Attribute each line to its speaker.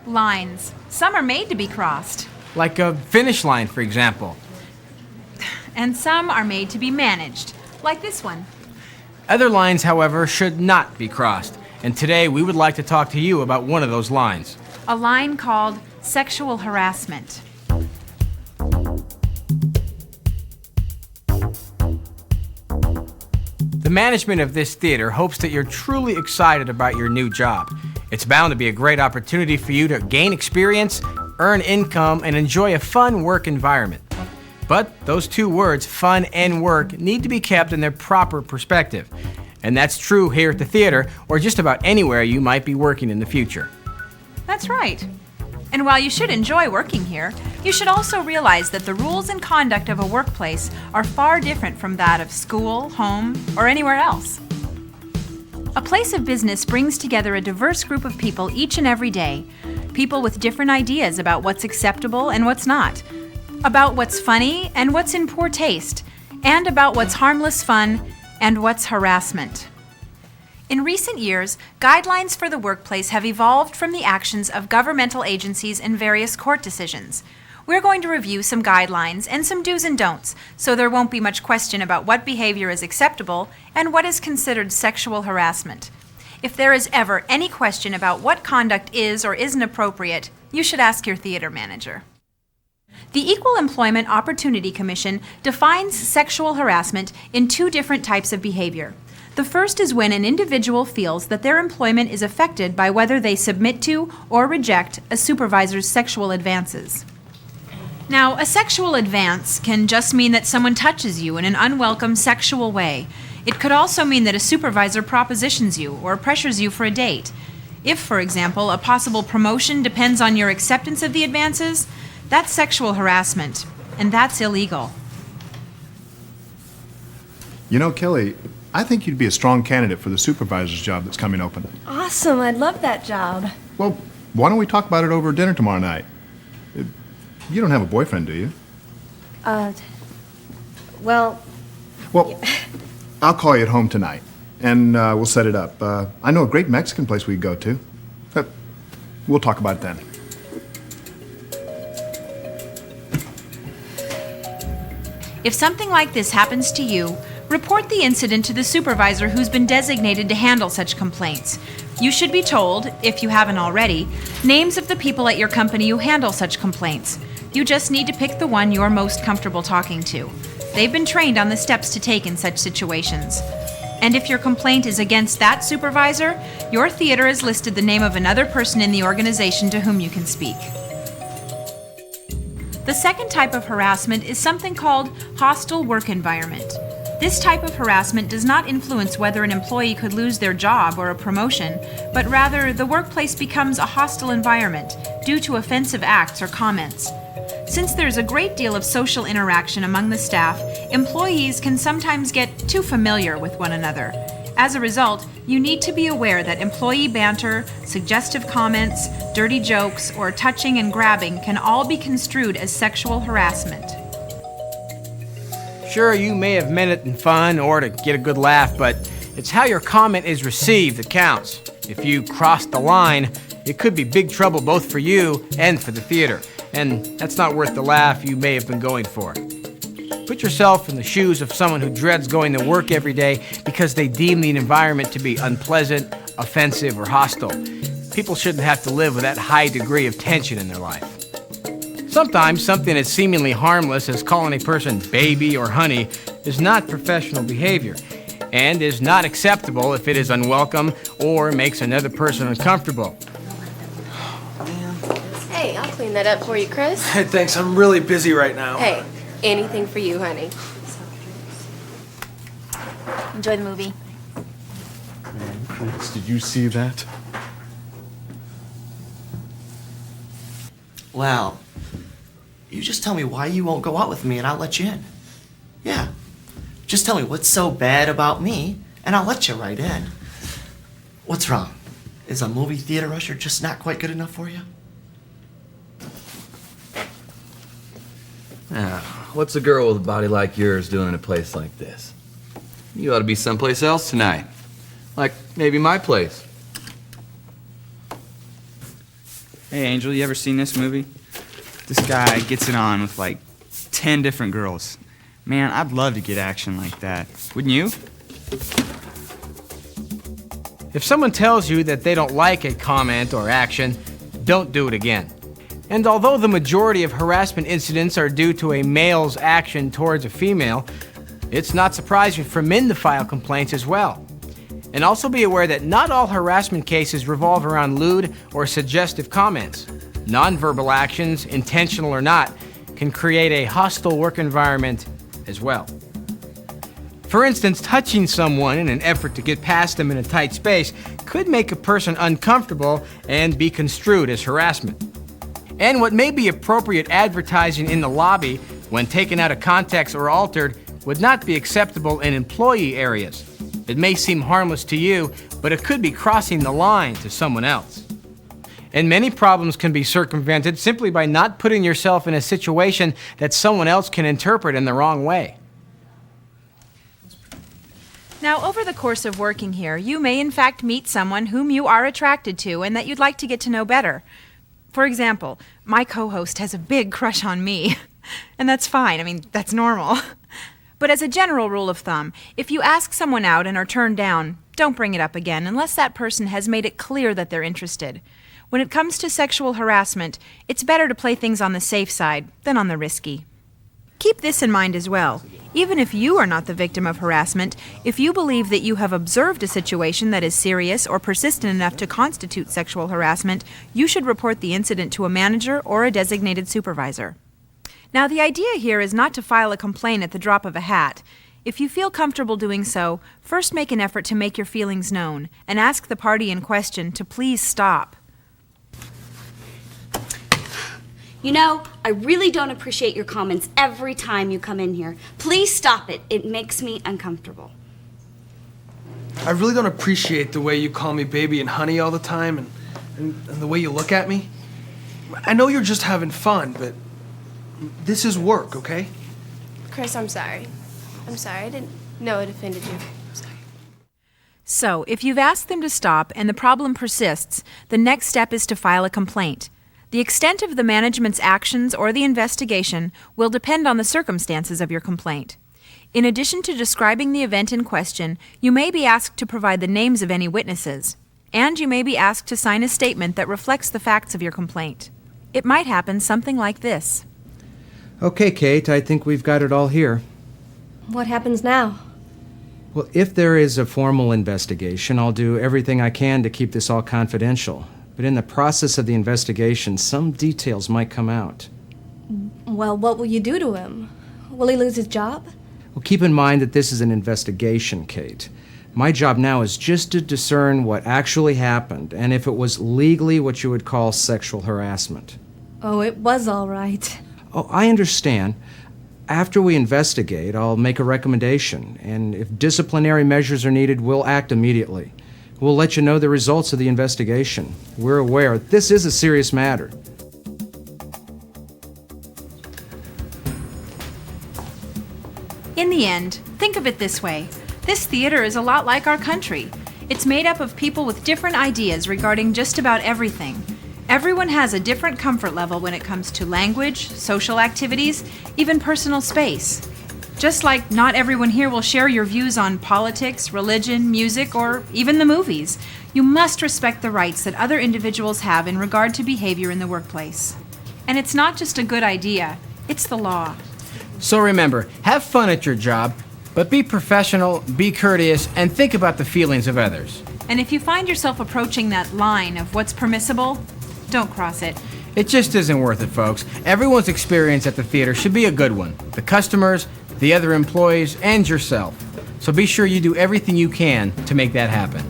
Speaker 1: Lines. Some are made to be crossed.
Speaker 2: Like a finish line, for example.
Speaker 1: And some are made to be managed, like this one.
Speaker 2: Other lines, however, should not be crossed. And today we would like to talk to you about one of those lines.
Speaker 1: A line called sexual harassment.
Speaker 2: The management of this theater hopes that you're truly excited about your new job. It's bound to be a great opportunity for you to gain experience, earn income, and enjoy a fun work environment. But those two words, fun and work, need to be kept in their proper perspective. And that's true here at the theater, or just about anywhere you might be working in the future.
Speaker 1: That's right. And while you should enjoy working here, you should also realize that the rules and conduct of a workplace are far different from that of school, home, or anywhere else. A place of business brings together a diverse group of people each and every day. People with different ideas about what's acceptable and what's not, about what's funny and what's in poor taste, and about what's harmless fun and what's harassment. In recent years, guidelines for the workplace have evolved from the actions of governmental agencies and various court decisions. We're going to review some guidelines and some do's and don'ts, so there won't be much question about what behavior is acceptable and what is considered sexual harassment. If there is ever any question about what conduct is or isn't appropriate, you should ask your theater manager. The Equal Employment Opportunity Commission defines sexual harassment in two different types of behavior. The first is when an individual feels that their employment is affected by whether they submit to or reject a supervisor's sexual advances. Now, a sexual advance can just mean that someone touches you in an unwelcome sexual way. It could also mean that a supervisor propositions you or pressures you for a date. If, for example, a possible promotion depends on your acceptance of the advances, that's sexual harassment, and that's illegal.
Speaker 3: You know, Kelly, I think you'd be a strong candidate for the supervisor's job that's coming open.
Speaker 4: Awesome, I'd love that job.
Speaker 3: Well, why don't we talk about it over dinner tomorrow night? You don't have a boyfriend, do you?
Speaker 4: Well,
Speaker 3: I'll call you at home tonight, and we'll set it up. I know a great Mexican place we could go to. We'll talk about it then.
Speaker 1: If something like this happens to you, report the incident to the supervisor who's been designated to handle such complaints. You should be told, if you haven't already, names of the people at your company who handle such complaints. You just need to pick the one you're most comfortable talking to. They've been trained on the steps to take in such situations. And if your complaint is against that supervisor, your theater has listed the name of another person in the organization to whom you can speak. The second type of harassment is something called hostile work environment. This type of harassment does not influence whether an employee could lose their job or a promotion, but rather the workplace becomes a hostile environment due to offensive acts or comments. Since there's a great deal of social interaction among the staff, employees can sometimes get too familiar with one another. As a result, you need to be aware that employee banter, suggestive comments, dirty jokes, or touching and grabbing can all be construed as sexual harassment.
Speaker 2: Sure, you may have meant it in fun or to get a good laugh, but it's how your comment is received that counts. If you cross the line, it could be big trouble both for you and for the theater, and that's not worth the laugh you may have been going for. Put yourself in the shoes of someone who dreads going to work every day because they deem the environment to be unpleasant, offensive, or hostile. People shouldn't have to live with that high degree of tension in their life. Sometimes something as seemingly harmless as calling a person baby or honey is not professional behavior and is not acceptable if it is unwelcome or makes another person uncomfortable.
Speaker 4: hey, I'll clean that up for you, Chris.
Speaker 5: Hey, thanks. I'm really busy right now.
Speaker 4: Hey, anything for you, honey.
Speaker 1: Enjoy the movie.
Speaker 6: Man, Chris, did you see that?
Speaker 7: Well, you just tell me why you won't go out with me and I'll let you in. Yeah. Just tell me what's so bad about me and I'll let you right in. What's wrong? Is a movie theater usher just not quite good enough for you?
Speaker 8: What's a girl with a body like yours doing in a place like this? You ought to be someplace else tonight. Like maybe my place.
Speaker 9: Hey, Angel, you ever seen this movie? This guy gets it on with like 10 different girls. Man, I'd love to get action like that. Wouldn't you?
Speaker 2: If someone tells you that they don't like a comment or action, don't do it again. And although the majority of harassment incidents are due to a male's action towards a female, it's not surprising for men to file complaints as well. And also be aware that not all harassment cases revolve around lewd or suggestive comments. Nonverbal actions, intentional or not, can create a hostile work environment as well. For instance, touching someone in an effort to get past them in a tight space could make a person uncomfortable and be construed as harassment. And what may be appropriate advertising in the lobby, when taken out of context or altered, would not be acceptable in employee areas. It may seem harmless to you, but it could be crossing the line to someone else. And many problems can be circumvented simply by not putting yourself in a situation that someone else can interpret in the wrong way.
Speaker 1: Now, over the course of working here, you may in fact meet someone whom you are attracted to and that you'd like to get to know better. For example, my co-host has a big crush on me, and that's fine. I mean, that's normal. But as a general rule of thumb, if you ask someone out and are turned down, don't bring it up again unless that person has made it clear that they're interested. When it comes to sexual harassment, it's better to play things on the safe side than on the risky. Keep this in mind as well. Even if you are not the victim of harassment, if you believe that you have observed a situation that is serious or persistent enough to constitute sexual harassment, you should report the incident to a manager or a designated supervisor. Now, the idea here is not to file a complaint at the drop of a hat. If you feel comfortable doing so, first make an effort to make your feelings known and ask the party in question to please stop.
Speaker 10: You know, I really don't appreciate your comments every time you come in here. Please stop it. It makes me uncomfortable.
Speaker 5: I really don't appreciate the way you call me baby and honey all the time and the way you look at me. I know you're just having fun, but this is work, okay?
Speaker 4: Chris, I'm sorry. I'm sorry. I didn't know it offended you. I'm sorry.
Speaker 1: So, if you've asked them to stop and the problem persists, the next step is to file a complaint. The extent of the management's actions or the investigation will depend on the circumstances of your complaint. In addition to describing the event in question, you may be asked to provide the names of any witnesses, and you may be asked to sign a statement that reflects the facts of your complaint. It might happen something like this.
Speaker 11: Okay, Kate, I think we've got it all here.
Speaker 4: What happens now?
Speaker 11: Well, if there is a formal investigation, I'll do everything I can to keep this all confidential. But in the process of the investigation, some details might come out.
Speaker 4: Well, what will you do to him? Will he lose his job?
Speaker 11: Well, keep in mind that this is an investigation, Kate. My job now is just to discern what actually happened and if it was legally what you would call sexual harassment.
Speaker 4: Oh, it was all right.
Speaker 11: Oh, I understand. After we investigate, I'll make a recommendation, and if disciplinary measures are needed, we'll act immediately. We'll let you know the results of the investigation. We're aware this is a serious matter.
Speaker 1: In the end, think of it this way. This theater is a lot like our country. It's made up of people with different ideas regarding just about everything. Everyone has a different comfort level when it comes to language, social activities, even personal space. Just like not everyone here will share your views on politics, religion, music, or even the movies, you must respect the rights that other individuals have in regard to behavior in the workplace. And it's not just a good idea, it's the law.
Speaker 2: So remember, have fun at your job, but be professional, be courteous, and think about the feelings of others.
Speaker 1: And if you find yourself approaching that line of what's permissible, don't cross it.
Speaker 2: It just isn't worth it, folks. Everyone's experience at the theater should be a good one. The customers, the other employees, and yourself. So be sure you do everything you can to make that happen.